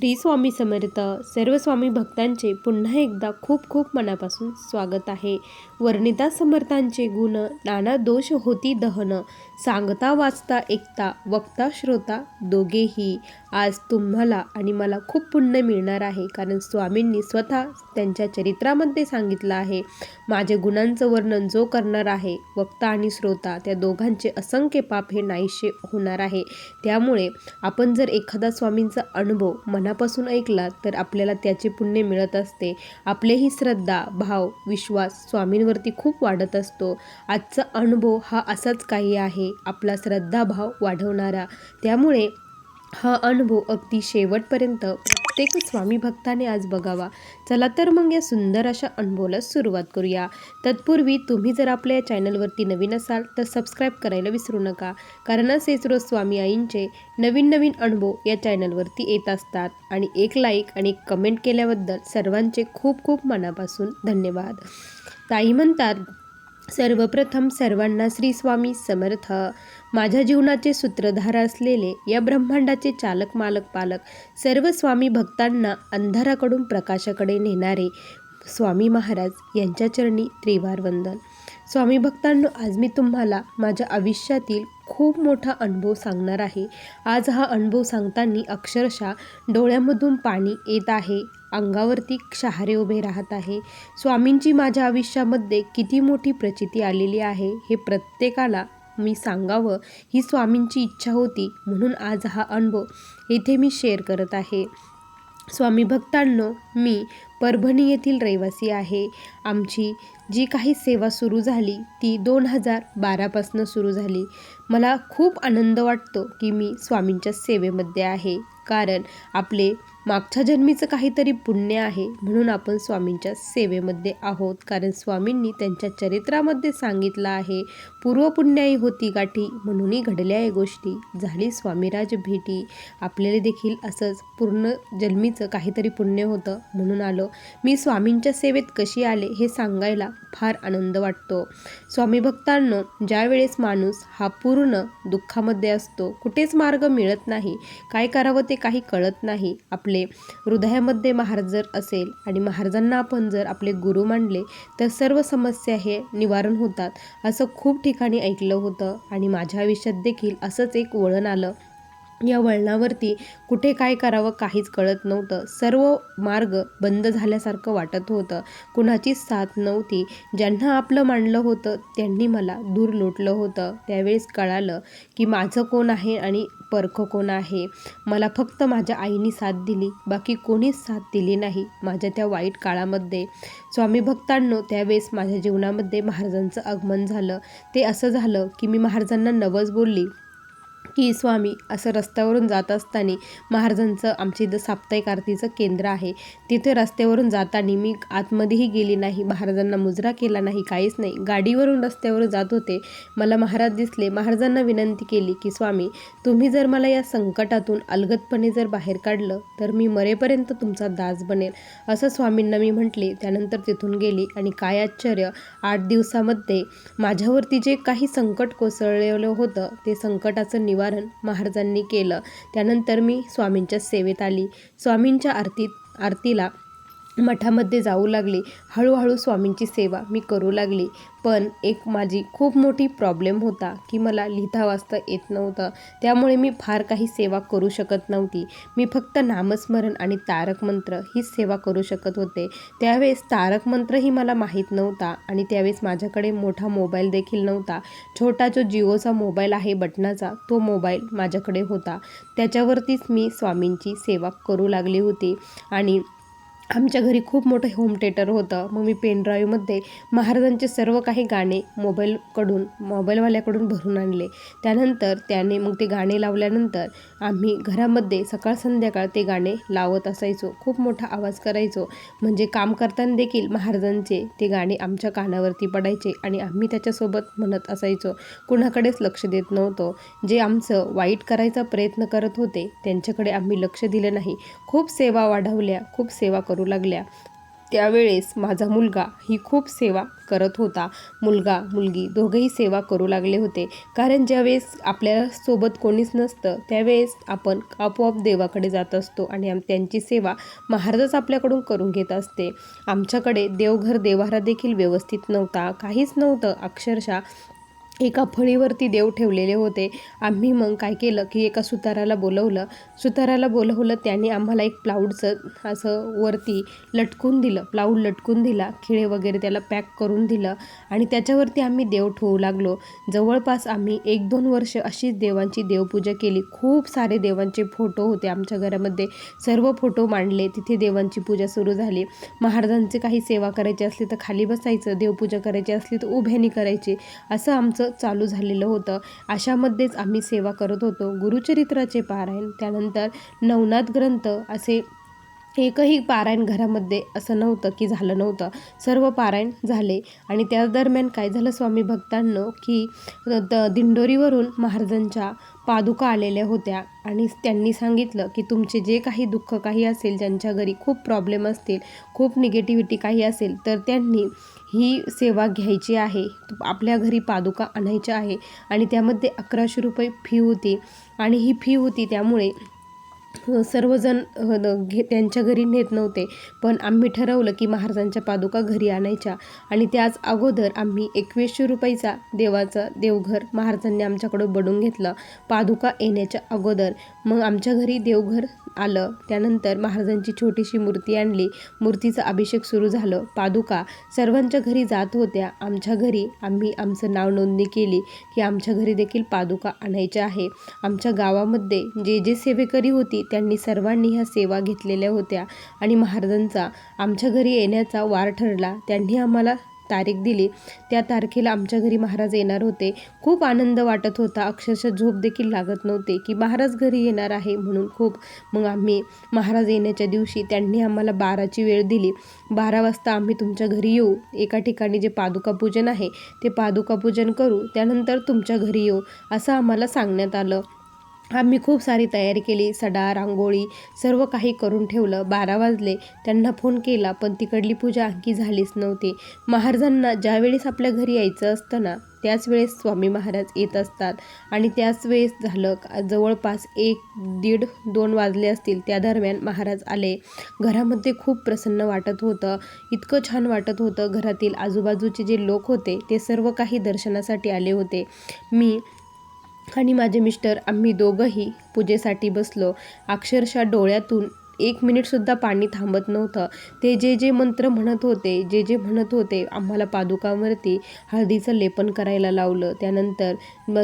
श्री स्वामी समर्थ. सर्व स्वामी भक्तांचे पुन्हा एकदा खूप खूप मनापासून स्वागत आहे. वर्णिता समर्थांचे गुण नाना दोष होती दहन, सांगता वाचता ऐकता वक्ता श्रोता दोघेही. आज तुम्हाला आणि मला खूप पुण्य मिळणार आहे, कारण स्वामींनी स्वतः त्यांच्या चरित्रामध्ये सांगितलं आहे, माझे गुणांचं वर्णन जो करणार आहे वक्ता आणि श्रोता त्या दोघांचे असंख्य पाप हे नाहीसे होणार आहे. त्यामुळे आपण जर एखादा स्वामींचा अनुभव मनापासून ऐकला तर आपल्याला त्याचे पुण्य मिळत असते. आपलेही श्रद्धा, भाव, विश्वास स्वामींवरती खूप वाढत असतो. आजचा अनुभव हा असाच काही आहे, आपला श्रद्धाभाव वाढवणारा. त्यामुळे हा अनुभव अगदी शेवटपर्यंत प्रत्येक स्वामी भक्ताने आज बघावा. चला तर मग या सुंदर अशा अनुभवाला सुरुवात करूया. तत्पूर्वी तुम्ही जर आपल्या या चॅनलवरती नवीन असाल तर सबस्क्राईब करायला विसरू नका, कारण असेच रोज स्वामी आईंचे नवीन नवीन अनुभव या चॅनलवरती येत असतात. आणि एक लाईक आणि एक कमेंट केल्याबद्दल सर्वांचे खूप खूप मनापासून धन्यवाद. ताई म्हणतात, सर्वप्रथम सर्वांना श्री स्वामी समर्थ. माझ्या जीवनाचे सूत्रधार असलेले या ब्रह्मांडाचे चालक मालक पालक सर्व स्वामी भक्तांना अंधाराकडून प्रकाशाकडे नेणारे स्वामी महाराज यांच्या चरणी त्रिवार वंदन. स्वामी भक्तांनो, आज मी तुम्हाला माझ्या आयुष्यातील खूप मोठा अनुभव सांगणार आहे. आज हा अनुभव सांगताना अक्षरशः डोळ्यामधून पाणी येत आहे, अंगावरती शहारे उभे राहत आहे. स्वामींची माझ्या आयुष्यामध्ये किती मोठी प्रचिती आलेली आहे हे प्रत्येकाला मी सांगावं ही स्वामींची इच्छा होती, म्हणून आज हा अनुभव इथे मी शेअर करत आहे. स्वामी भक्तांनो, मी परभणी येथील रहिवासी आहे. आमची जी काही सेवा सुरू झाली ती 2012पासून सुरू झाली. मला खूप आनंद वाटतो की मी स्वामींच्या सेवेमध्ये आहे, कारण आपले मागच्या जन्मीचं काहीतरी पुण्य आहे, म्हणून आपण स्वामींच्या सेवेमध्ये आहोत. कारण स्वामींनी त्यांच्या चरित्रामध्ये सांगितलं आहे, पूर्वपुण्याई होती गाठी, म्हणूनही घडल्या या गोष्टी, झाली स्वामीराज भेटी. आपल्याला देखील असंच पूर्ण जन्मीचं काहीतरी पुण्य होतं, म्हणून आलो. मी स्वामींच्या सेवेत कशी आले हे सांगायला फार आनंद वाटतो. स्वामी भक्तांनो, ज्या वेळेस माणूस हा पूर्ण दुःखामध्ये असतो, कुठेच मार्ग मिळत नाही, काय करावं ते काही कळत नाही, आपले हृदयामध्ये महाराज जर असेल आणि महाराजांना आपण जर आपले गुरु मानले तर सर्व समस्या हे निवारण होतात, असं खूप ठिकाणी ऐकलं होतं. आणि माझ्या आयुष्यात देखील असंच एक वळण आलं. या वळणावरती कुठे काय करावं काहीच कळत नव्हतं. सर्व मार्ग बंद झाल्यासारखं वाटत होतं. कुणाचीच साथ नव्हती. ज्यांना आपलं मानलं होतं त्यांनी मला दूर लोटलं होतं. त्यावेळेस कळालं की माझं कोण आहे आणि परखं कोण आहे. मला फक्त माझ्या आईने साथ दिली, बाकी कोणीच साथ दिली नाही माझ्या त्या वाईट काळामध्ये. स्वामी भक्तांनो, त्यावेळेस माझ्या जीवनामध्ये महाराजांचं आगमन झालं. ते असं झालं की मी महाराजांना नवस बोलली की स्वामी, असं रस्त्यावरून जात असताना महाराजांचं आमच्या इथं साप्ताहिक आरतीचं केंद्र आहे, तिथे रस्त्यावरून जाताना मी आतमध्येही गेली नाही, महाराजांना मुजरा केला नाही, काहीच नाही. गाडीवरून रस्त्यावरून जात होते, मला महाराज दिसले. महाराजांना विनंती केली की स्वामी, तुम्ही जर मला या संकटातून अलगदपणे जर बाहेर काढलं तर मी मरेपर्यंत तुमचा दास बनेल, असं स्वामींना मी म्हटले. त्यानंतर तिथून गेली आणि काय आश्चर्य, 8 दिवसामध्ये माझ्यावरती जे काही संकट कोसळलेलं होतं ते संकटाचं निवारण महाराजांनी केलं. त्यानंतर मी स्वामींच्या सेवेत आली. स्वामींच्या आरतीला मठामध्ये जाऊ लागली. हळूहळू स्वामींची सेवा मी करू लागली. पण एक माझी खूप मोठी प्रॉब्लेम होता की मला लिहिता वाचता येत नव्हतं. त्यामुळे मी फार काही सेवा करू शकत नव्हती. मी फक्त नामस्मरण आणि तारक मंत्र हीच सेवा करू शकत होते. त्यावेळेस तारक मंत्रही मला माहीत नव्हता आणि त्यावेळेस माझ्याकडे मोठा मोबाईल देखील नव्हता. छोटा जो जिओचा मोबाईल आहे बटनाचा, तो मोबाईल माझ्याकडे होता. त्याच्यावरतीच मी स्वामींची सेवा करू लागली होती. आणि आमच्या घरी खूप मोठं होम थिएटर होतं. मग मी पेनड्राईव्हमध्ये महाराजांचे सर्व काही गाणे मोबाईलवाल्याकडून भरून आणले. त्यानंतर त्याने मग ते गाणे लावल्यानंतर आम्ही घरामध्ये सकाळ संध्याकाळ ते गाणे लावत असायचो. खूप मोठा आवाज करायचो, म्हणजे काम करताना देखील महाराजांचे ते गाणे आमच्या कानावरती पडायचे आणि आम्ही त्याच्यासोबत म्हणत असायचो. कुणाकडेच लक्ष देत नव्हतो. जे आमचं वाईट करायचा प्रयत्न करत होते त्यांच्याकडे आम्ही लक्ष दिलं नाही. खूप सेवा वाढवल्या, खूप सेवा करू लागल्या. त्यावेळेस माझा मुलगा ही खूप सेवा करत होता. मुलगा मुलगी दोघंही सेवा करू लागले होते. कारण ज्यावेळेस आपल्यासोबत कोणीच नसतं त्यावेळेस आपण आपोआप देवाकडे जात असतो आणि त्यांची सेवा महाराजच आपल्याकडून करून घेत असते. आमच्याकडे देवघर देव्हारा देखील व्यवस्थित नव्हता, काहीच नव्हतं. अक्षरशः एका फळीवरती देव ठेवलेले होते. आम्ही मग काय केलं की एका सुताराला बोलवलं. त्याने आम्हाला एक प्लाऊडचं असं वरती लटकून दिलं, प्लाऊड लटकून दिला, खिळे वगैरे त्याला पॅक करून दिलं आणि त्याच्यावरती आम्ही देव ठेवू लागलो. जवळपास आम्ही 1-2 वर्ष अशीच देवांची देवपूजा केली. खूप सारे देवांचे फोटो होते आमच्या घरामध्ये, सर्व फोटो मांडले, तिथे देवांची पूजा सुरू झाली. महाराजांची काही सेवा करायची असली तर खाली बसायचं, देवपूजा करायची असली तर उभ्यानी करायची, असं आमचं चालू झालेलं होतं. अशामध्येच आम्ही सेवा करत होतो. गुरुचरित्राचे पारायण, त्यानंतर नवनाथ ग्रंथ, असे एकही पारायण घरामध्ये असं नव्हतं की झालं नव्हतं. सर्व पारायण झाले आणि त्या दरम्यान काय झालं स्वामी भक्तांनो की दिंडोरीवरून महाराजांच्या पादुका आलेल्या होत्या आणि त्यांनी सांगितलं की तुमचे जे काही दुःख काही असेल, ज्यांच्या घरी खूप प्रॉब्लेम असतील, खूप निगेटिव्हिटी काही असेल, तर त्यांनी ही सेवा घ्यायची आहे, आपल्या घरी पादुका आणायच्या आहे. आणि त्यामध्ये 1100 रुपये फी होती आणि ही फी होती त्यामुळे सर्वजण त्यांच्या घरी नेत नव्हते. पण आम्ही ठरवलं की महाराजांच्या पादुका घरी आणायच्या आणि त्याच अगोदर आम्ही 2100 रुपयाचा देवाचं देवघर महाराजांनी आमच्याकडं बनवून घेतलं पादुका येण्याच्या अगोदर. मग आमच्या घरी देवघर आलं. त्यानंतर महाराजांची छोटीशी मूर्ती आणली, मूर्तीचा अभिषेक सुरू झालं. पादुका सर्वांच्या घरी जात होत्या. आमच्या घरी आम्ही आमचं नाव नोंदणी केली की आमच्या घरी देखील पादुका आणायच्या आहे. आमच्या गावामध्ये जे सेवेकरी होती त्यांनी सर्वांनी ह्या सेवा घेतलेल्या होत्या आणि महाराजांचा आमच्या घरी येण्याचा वार ठरला. त्यांनी आम्हाला तारीख दिली. त्या तारखेला आमच्या घरी महाराज येणार होते. खूप आनंद वाटत होता, अक्षरशः झोप देखील लागत नव्हते की महाराज घरी येणार आहे म्हणून खूप. मग आम्ही महाराज येण्याच्या दिवशी त्यांनी आम्हाला 12ची वेळ दिली. 12 वाजता आम्ही तुमच्या घरी येऊ, एका ठिकाणी जे पादुका पूजन आहे ते पादुका पूजन करू, त्यानंतर तुमच्या घरी येऊ, असं आम्हाला सांगण्यात आलं. आम्ही खूप सारी तयारी केली, सडा रांगोळी सर्व काही करून ठेवलं. 12 वाजले, त्यांना फोन केला पण तिकडली पूजा आणखी झालीच नव्हती. महाराजांना ज्यावेळेस आपल्या घरी यायचं असतं ना त्याच वेळेस स्वामी महाराज येत असतात आणि त्याच वेळेस झालं. जवळपास 1-1:30-2 वाजले असतील, त्या दरम्यान महाराज आले. घरामध्ये खूप प्रसन्न वाटत होतं, इतकं छान वाटत होतं. घरातील आजूबाजूचे जे लोक होते ते सर्व काही दर्शनासाठी आले होते. मी आणि माझे मिस्टर आम्ही दोघंही पूजेसाठी बसलो. अक्षरशः डोळ्यातून 1 मिनिटसुद्धा पाणी थांबत नव्हतं. ते जे मंत्र म्हणत होते, आम्हाला पादुकांवरती हळदीचं लेपन करायला लावलं. त्यानंतर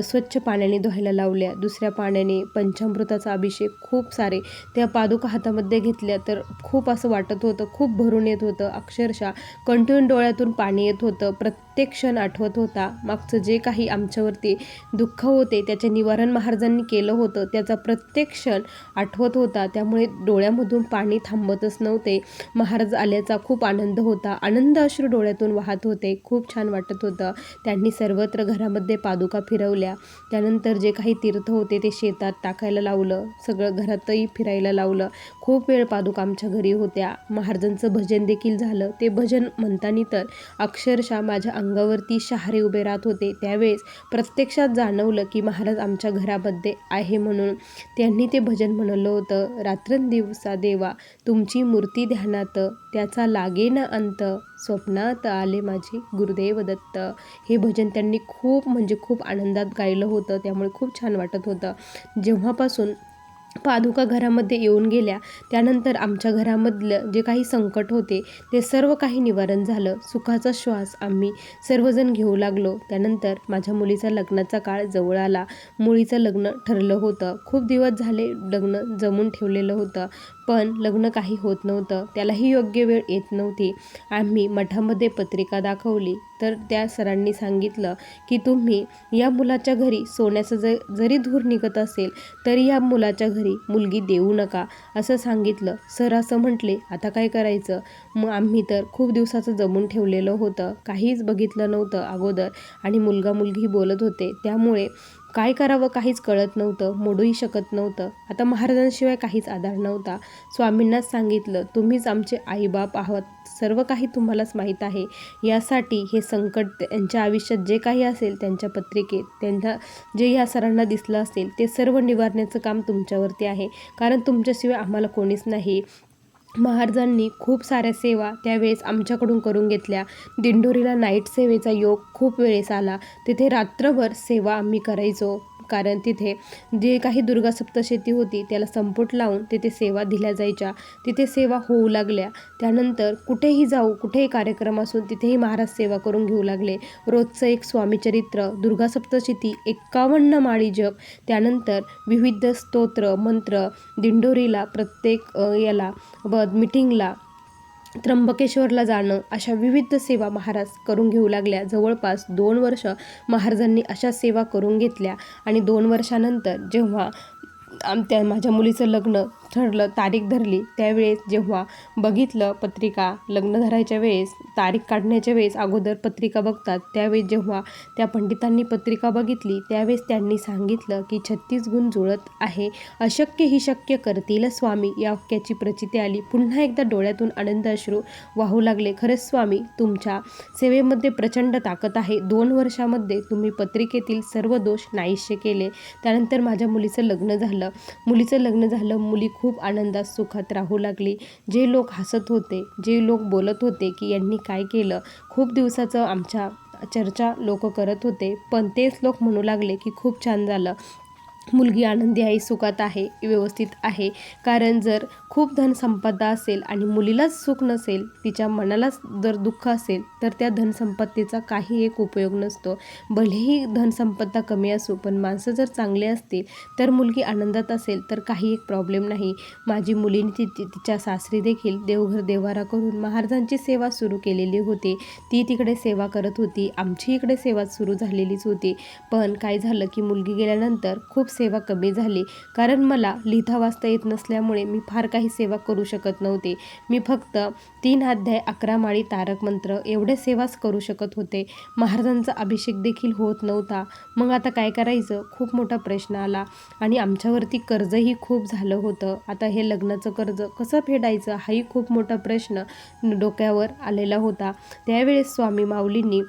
स्वच्छ पाण्याने धुवायला लावल्या. दुसऱ्या पाण्याने पंचामृताचा अभिषेक, खूप सारे त्या पादुका हातामध्ये घेतल्या तर खूप असं वाटत होतं, खूप भरून येत होतं. अक्षरशः कंटिन्यू डोळ्यातून पाणी येत होतं. प्रत्येक क्षण आठवत होता. मागचं जे काही आमच्यावरती दुःख होते त्याचे निवारण महाराजांनी केलं होतं, त्याचा प्रत्येक क्षण आठवत होता. त्यामुळे डोळ्यामधून पाणी थांबतच नव्हते. महाराज आल्याचा खूप आनंद होता. आनंद अश्रू डोळ्यातून वाहत होते. खूप छान वाटत होतं. त्यांनी सर्वत्र घरामध्ये पादुका फिरवल्या. त्यानंतर जे काही तीर्थ होते ते शेतात टाकायला लावलं, सगळं घरातही फिरायला लावलं. खूप वेळ पादुका आमच्या घरी होत्या. महाराजांचं भजन देखील झालं. ते भजन म्हणताना तर अक्षरशः माझ्या अंगावरती शहारे उभे राहत होते. त्यावेळेस प्रत्यक्षात जाणवलं की महाराज आमच्या घरामध्ये आहे म्हणून. त्यांनी ते भजन म्हणलं होतं, रात्रंदिवसा देवा तुमची मूर्ती ध्यानात, त्याचा लागे ना अंत, स्वप्नात आले माझे गुरुदेव दत्त. हे भजन त्यांनी खूप म्हणजे खूप आनंदात गायलं होतं. त्यामुळे खूप छान वाटत होतं. जेव्हापासून पादुका घरामध्ये येऊन गेल्या त्यानंतर आमच्या घरामधलं जे काही संकट होते ते सर्व काही निवारण झालं. सुखाचा श्वास आम्ही सर्वजण घेऊ लागलो. त्यानंतर माझ्या मुलीचा लग्नाचा काळ जवळ आला. मुलीचं लग्न ठरलं होतं. खूप दिवस झाले लग्न जमून ठेवलेलं होतं, पण लग्न काही होत नव्हतं. त्यालाही योग्य वेळ येत नव्हती. आम्ही मठामध्ये पत्रिका दाखवली तर त्या सरांनी सांगितलं की तुम्ही या मुलाच्या घरी सोन्याचं जरी धूर निघत असेल तरी या मुलाच्या घरी मुलगी देऊ नका, असं सांगितलं. सर असं म्हटले, आता काय करायचं? मग आम्ही तर खूप दिवसाचं जमून ठेवलेलं होतं, काहीच बघितलं नव्हतं अगोदर आणि मुलगा मुलगी बोलत होते. त्यामुळे काय करावं काहीच कळत नव्हतं, मोडूही शकत नव्हतं. आता महाराजांशिवाय काहीच आधार नव्हता. स्वामींनाच सांगितलं, तुम्हीच आमचे आईबाप आहात, सर्व काही तुम्हालाच माहीत आहे. यासाठी हे संकट त्यांच्या आयुष्यात जे काही असेल, त्यांच्या पत्रिकेत त्यांना जे ह्या सरांना दिसलं असेल ते सर्व निवारण्याचं काम तुमच्यावरती आहे, कारण तुमच्याशिवाय आम्हाला कोणीच नाही. महाराजांनी खूप साऱ्या सेवा त्यावेळेस आमच्याकडून करून घेतल्या. दिंडोरीला नाईट सेवेचा योग खूप वेळेस आला. तिथे रात्रभर सेवा आम्ही करायचो, कारण तिथे जे काही दुर्गा सप्तशती होती त्याला संपुट लावून तिथे सेवा दिल्या जायच्या. तिथे सेवा होऊ लागल्या. त्यानंतर कुठेही जाऊ, कुठेही कार्यक्रम असून तिथेही महाराज सेवा करून घेऊ लागले. रोजचं एक स्वामीचरित्र, दुर्गा सप्तशती, 51 माळी जप, त्यानंतर विविध स्तोत्र मंत्र, दिंडोरीला प्रत्येक याला मिटिंगला, त्र्यंबकेश्वरला जाणं, अशा विविध सेवा महाराज करून घेऊ लागल्या. जवळपास 2 वर्ष महाराजांनी अशा सेवा करून घेतल्या. आणि 2 वर्षानंतर जेव्हा माझ्या मुलीचं लग्न ठरलं, तारीख धरली, त्यावेळेस जेव्हा बघितलं पत्रिका, लग्न धरायच्या वेळेस तारीख काढण्याच्या वेळेस अगोदर पत्रिका बघतात, त्यावेळेस जेव्हा त्या पंडितांनी पत्रिका बघितली त्यावेळेस त्यांनी सांगितलं की 36 गुण जुळत आहे, अशक्य ही शक्य करतील स्वामी. या वाक्याची प्रचिती आली. पुन्हा एकदा डोळ्यातून आनंद अश्रू वाहू लागले. खरंच स्वामी, तुमच्या सेवेमध्ये प्रचंड ताकद आहे. 2 वर्षामध्ये तुम्ही पत्रिकेतील सर्व दोष नाहीसे केले. त्यानंतर माझ्या मुलीचं लग्न झालं. मुली खूप आनंदात सुखात राहू लागली. जे लोक हसत होते, जे लोक बोलत होते की यांनी काय केलं, खूप दिवसाचं आमच्या चर्चा लोक करत होते, पण तेच लोक म्हणू लागले की खूप छान झालं, मुलगी आनंदी आहे, सुखात आहे, व्यवस्थित आहे. कारण जर खूप धनसंपदा असेल आणि मुलीलाच सुख नसेल, तिच्या मनालाच जर दुःख असेल, तर त्या धनसंपत्तीचा काही एक उपयोग नसतो. भलेही धनसंपदा कमी असो, पण माणसं जर चांगले असतील, तर मुलगी आनंदात असेल तर काही एक प्रॉब्लेम नाही. माझी मुलीने तिच्या सासरी देखील देवघर देवारा करून महाराजांची सेवा सुरू केलेली होती. ती तिकडे सेवा करत होती, आमची इकडे सेवा सुरू झालेलीच होती. पण काय झालं की मुलगी गेल्यानंतर खूप सेवा कमी झाली, कारण मला लिहिता वाचता येत नसल्यामुळे मी फार काही सेवा करू शकत नव्हते. मी फक्त 3 अध्याय 11 माळी तारक मंत्र एवढे सेवाच करू शकत होते. महाराजांचा अभिषेक देखील होत नव्हता. मग आता काय करायचं, खूप मोठा प्रश्न आला. आणि आमच्यावरती कर्जही खूप झालं होतं. आता हे लग्नाचं कर्ज कसं फेडायचं हाही खूप मोठा प्रश्न डोक्यावर आलेला होता. त्यावेळेस स्वामी माऊलींनी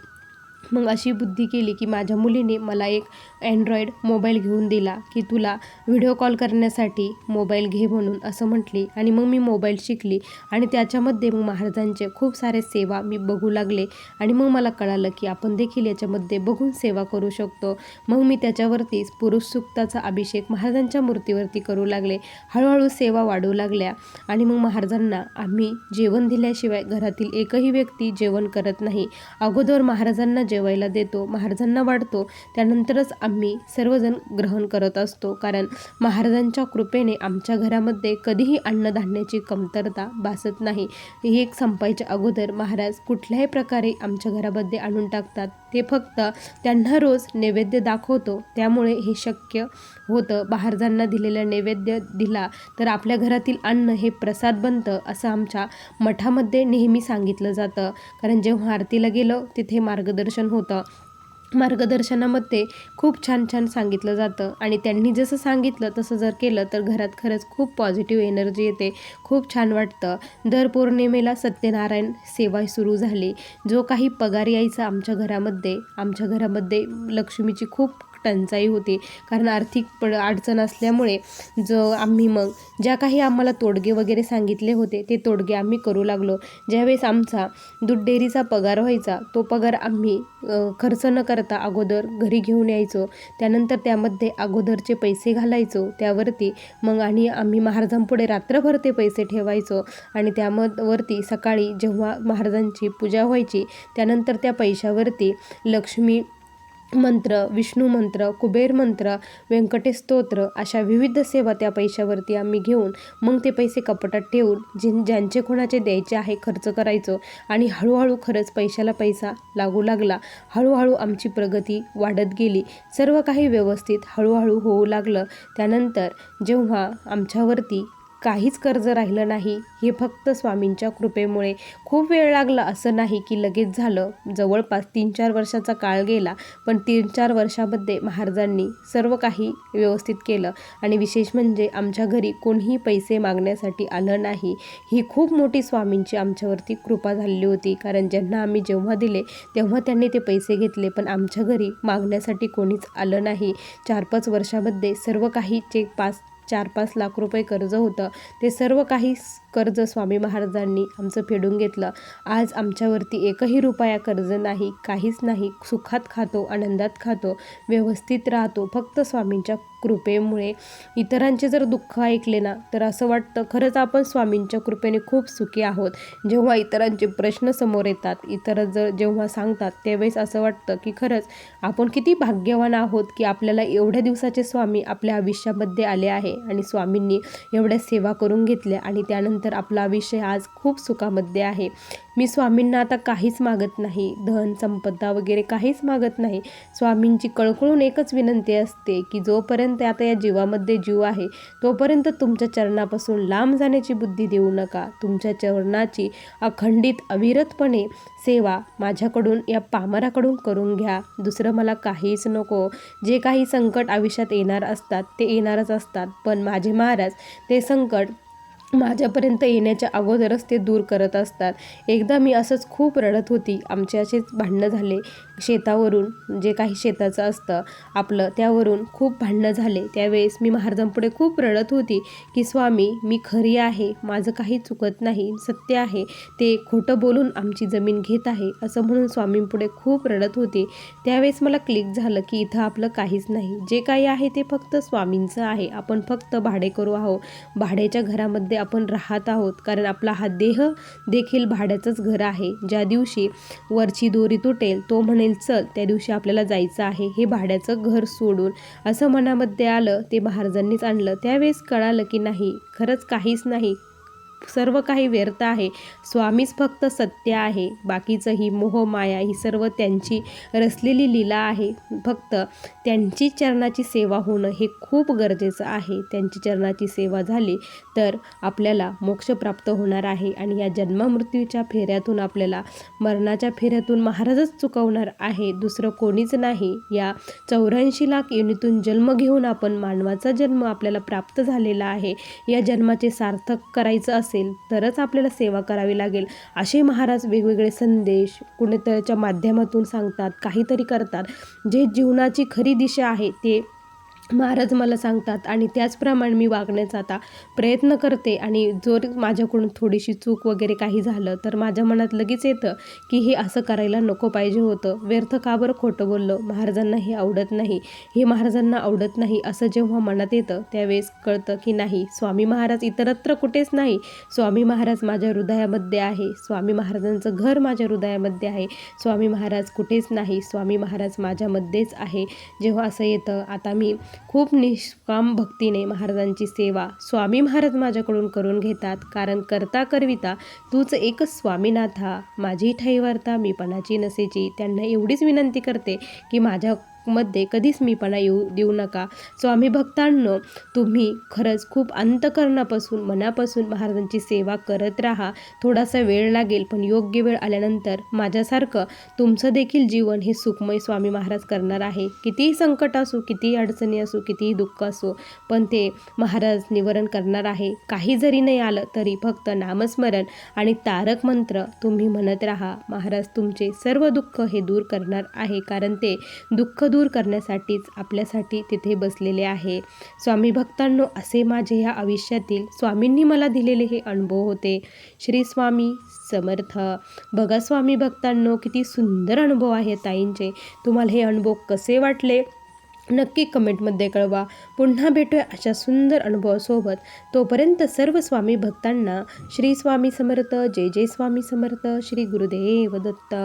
मग अशी बुद्धी केली की माझ्या मुलीने मला एक अँड्रॉईड मोबाईल घेऊन दिला की तुला व्हिडिओ कॉल करण्यासाठी मोबाईल घे म्हणून असं म्हटली. आणि मग मी मोबाईल शिकली आणि त्याच्यामध्ये मग महाराजांचे खूप सारे सेवा मी बघू लागले. आणि मग मला कळालं की आपण देखील याच्यामध्ये बघून सेवा करू शकतो. मग मी त्याच्यावरतीच पुरुष सूक्ताचा अभिषेक महाराजांच्या मूर्तीवरती करू लागले. हळूहळू सेवा वाढू लागल्या. आणि मग महाराजांना आम्ही जेवण दिल्याशिवाय घरातील एकही व्यक्ती जेवण करत नाही. अगोदर महाराजांना जेवायला देतो, महाराजांना वाढतो, त्यानंतरच आम्ही सर्वजण ग्रहण करत असतो. कारण महाराजांच्या कृपेने आमच्या घरामध्ये कधीही अन्नधान्याची कमतरता भासत नाही. ही एक संपायच्या अगोदर महाराज कुठल्याही प्रकारे आमच्या घरामध्ये आणून टाकतात. ते फक्त त्यांना रोज नैवेद्य दाखवतो, त्यामुळे हे शक्य होतं. महाराजांना दिलेला नैवेद्य दिला तर आपल्या घरातील अन्न हे प्रसाद बनतं, असं आमच्या मठामध्ये नेहमी सांगितलं जातं. कारण जेव्हा आरतीला गेलो तिथे मार्गदर्शन होतं. मार्गदर्शनामध्ये खूप छान छान सांगितलं जातं आणि त्यांनी जसं सांगितलं तसं जर केलं तर घरात खरंच खूप पॉझिटिव्ह एनर्जी येते, खूप छान वाटतं. दर पौर्णिमेला सत्यनारायण सेवा सुरू झाली. जो काही पगार यायचा आमच्या घरामध्ये लक्ष्मीची खूप टंचाई होती, कारण आर्थिक अडचण असल्यामुळे आम्ही मग ज्या काही आम्हाला तोडगे वगैरे सांगितले होते ते तोडगे आम्ही करू लागलो. ज्यावेळेस आमचा दूध डेअरीचा पगार व्हायचा, तो पगार आम्ही खर्च न करता अगोदर घरी घेऊन यायचो. त्यानंतर त्यामध्ये अगोदरचे पैसे घालायचो त्यावरती, मग आणि आम्ही महाराजांपुढे रात्रभर ते पैसे ठेवायचो. आणि त्यावरती सकाळी जेव्हा महाराजांची पूजा व्हायची त्यानंतर त्या पैशावरती लक्ष्मी मंत्र, विष्णू मंत्र, कुबेर मंत्र, व्यंकटेश स्तोत्र अशा विविध सेवा त्या पैशावरती आम्ही घेऊन मग ते पैसे कपाटात ठेवून ज्यांचे कोणाचे द्यायचे आहे खर्च करायचो. आणि हळूहळू खरंच पैशाला पैसा लागू लागला. हळूहळू आमची प्रगती वाढत गेली. सर्व काही व्यवस्थित हळूहळू होऊ लागलं. त्यानंतर जेव्हा आमच्यावरती काहीच कर्ज राहिलं नाही. हे फक्त स्वामींच्या कृपेमुळे. खूप वेळ लागला असं नाही की लगेच झालं. जवळपास 3-4 वर्षाचा काळ गेला, पण 3-4 वर्षामध्ये महाराजांनी सर्व काही व्यवस्थित केलं. आणि विशेष म्हणजे आमच्या घरी कोणीही पैसे मागण्यासाठी आलं नाही. ही खूप मोठी स्वामींची आमच्यावरती कृपा झालेली होती. कारण ज्यांना आम्ही जेव्हा दिले तेव्हा त्यांनी ते पैसे घेतले, पण आमच्या घरी मागण्यासाठी कोणीच आलं नाही. 4-5 वर्षामध्ये सर्व काही 4-5 लाख रुपये कर्ज होतं, ते सर्व काही कर्ज स्वामी महाराजांनी आमचं फेडून घेतलं. आज आमच्यावरती एकही रुपया कर्ज नाही, काहीच नाही. सुखात खातो, आनंदात खातो, व्यवस्थित राहतो, फक्त स्वामींच्या कृपेमुळे. इतरांचे जर दुःख ऐकले ना तर असं वाटतं खरंच आपण स्वामींच्या कृपेने खूप सुखी आहोत. जेव्हा इतरांचे प्रश्न समोर येतात, इतर जेव्हा सांगतात, त्यावेळेस असं वाटतं की खरंच आपण किती भाग्यवान आहोत की आपल्याला एवढ्या दिवसाचे स्वामी आपल्या आयुष्यामध्ये आले आहे आणि स्वामींनी एवढ्या सेवा करून घेतल्या आणि त्यानंतर आपला आयुष्य आज खूप सुखामध्ये आहे. मी स्वामींना आता काहीच मागत नाही, धन संपदा वगैरे काहीच मागत नाही. स्वामींची कळकळून एकच विनंती असते की जोपर्यंत आता या जीवामध्ये जीव आहे तोपर्यंत तुमच्या चरणापासून लांब जाण्याची बुद्धी देऊ नका. तुमच्या चरणाची अखंडित अविरतपणे सेवा माझ्याकडून, या पामराकडून करून घ्या. दुसरं मला काहीच नको. जे काही संकट आयुष्यात येणार असतात ते येणारच असतात, पण माझे महाराज ते संकट माझ्यापर्यंत येण्याच्या अगोदरच ते दूर करत असतात. एकदा मी असंच खूप रडत होती. आमचे असेच भांडणं झाले शेतावरून, जे काही शेताचं असतं आपलं त्यावरून खूप भांडणं झाले. त्यावेळेस मी महाराजांपुढे खूप रडत होती की स्वामी, मी खरी आहे, माझं काही चुकत नाही, सत्य आहे, ते खोटं बोलून आमची जमीन घेत आहे असं म्हणून स्वामींपुढे खूप रडत होती. त्यावेळेस मला क्लिक झालं की इथं आपलं काहीच नाही, जे काही आहे ते फक्त स्वामींचं आहे. आपण फक्त भाडेकरू आहोत, भाड्याच्या घरामध्ये आपण राहत आहोत. कारण आपला हा देह देखील भाड्याचंच घर आहे. ज्या दिवशी वरची दोरी तुटेल, तो म्हणेल चल, त्या दिवशी आपल्याला जायचं आहे हे भाड्याचं घर सोडून. असं मनामध्ये आलं, ते महाराजांनीच आणलं. त्यावेळेस कळालं की नाही, खरंच काहीच नाही, सर्व काही व्यर्थ आहे. स्वामीच फक्त सत्य आहे. बाकीचं ही मोह माया ही सर्व त्यांची रचलेली लीला आहे. फक्त त्यांची चरणाची सेवा होणं हे खूप गरजेचं आहे. त्यांची चरणाची सेवा झाली तर आपल्याला मोक्ष प्राप्त होणार आहे आणि या जन्ममृत्यूच्या फेऱ्यातून, आपल्याला मरणाच्या फेऱ्यातून महाराजच चुकवणार आहे, दुसरं कोणीच नाही. या 84 लाख योनीतून जन्म घेऊन आपण मानवाचा जन्म आपल्याला प्राप्त झालेला आहे. या जन्माचे सार्थक करायचं असेल तरच आपल्याला सेवा करावी लागेल. असे महाराज वेगवेगळे संदेश कुणीतरीच्या माध्यमातून सांगतात, काहीतरी करतात. जे जीवनाची खरी दिशा आहे ते महाराज मला सांगतात आणि त्याचप्रमाणे मी वागण्याचा आता प्रयत्न करते. आणि जर माझ्याकडून थोडीशी चूक वगैरे काही झालं तर माझ्या मनात लगेच येतं की हे असं करायला नको पाहिजे होतं, व्यर्थ का बरं खोटं बोललं, महाराजांना हे आवडत नाही, हे महाराजांना आवडत नाही, असं जेव्हा मनात येतं त्यावेळेस कळतं की नाही, स्वामी महाराज इतरत्र कुठेच नाही, स्वामी महाराज माझ्या हृदयामध्ये आहे, स्वामी महाराजांचं घर माझ्या हृदयामध्ये आहे, स्वामी महाराज कुठेच नाही, स्वामी महाराज माझ्यामध्येच आहे. जेव्हा असं येतं, आता मी खूप निष्काम भक्तीने महाराजांची सेवा स्वामी महाराज माझ्याकडून करून घेतात. कारण करता करविता तूच एक स्वामीनाथा, माझी ठाई वार्ता मी पणाची नसेची. त्यांना एवढीच विनंती करते की माझ्यामध्ये कधीच मीपणा देऊ नका. स्वामी भक्तांनो, तुम्ही खरंच खूप अंतःकरणापासून, मनापासून महाराजांची सेवा करत राहा. थोडासा वेळ लागेल, पण योग्य वेळ आल्यानंतर माझ्यासारखं तुमचं देखील जीवन हे सुखमय स्वामी महाराज करणार आहे. कितीही संकट असो, कितीही अडचणी असो, कितीही दुःख असो, पण ते महाराज निवारण करणार आहे. काही जरी नाही आलं तरी फक्त नामस्मरण आणि तारक मंत्र तुम्ही म्हणत राहा. महाराज तुमचे सर्व दुःख हे दूर करणार आहे. कारण ते दुःख दूर करण्यासाठीच आपल्यासाठी तिथे बसलेले आहे. स्वामी भक्तांनो, असे माझे ह्या आयुष्यातील स्वामींनी मला दिलेले हे अनुभव होते. श्री स्वामी समर्थ. बघा स्वामी भक्तांनो, किती सुंदर अनुभव आहे ताईंचे. तुम्हाला हे अनुभव कसे वाटले नक्की कमेंटमध्ये कळवा. पुन्हा भेटूया अशा सुंदर अनुभवासोबत. तोपर्यंत सर्व स्वामी भक्तांना श्री स्वामी समर्थ. जय जय स्वामी समर्थ. श्री गुरुदेव दत्त.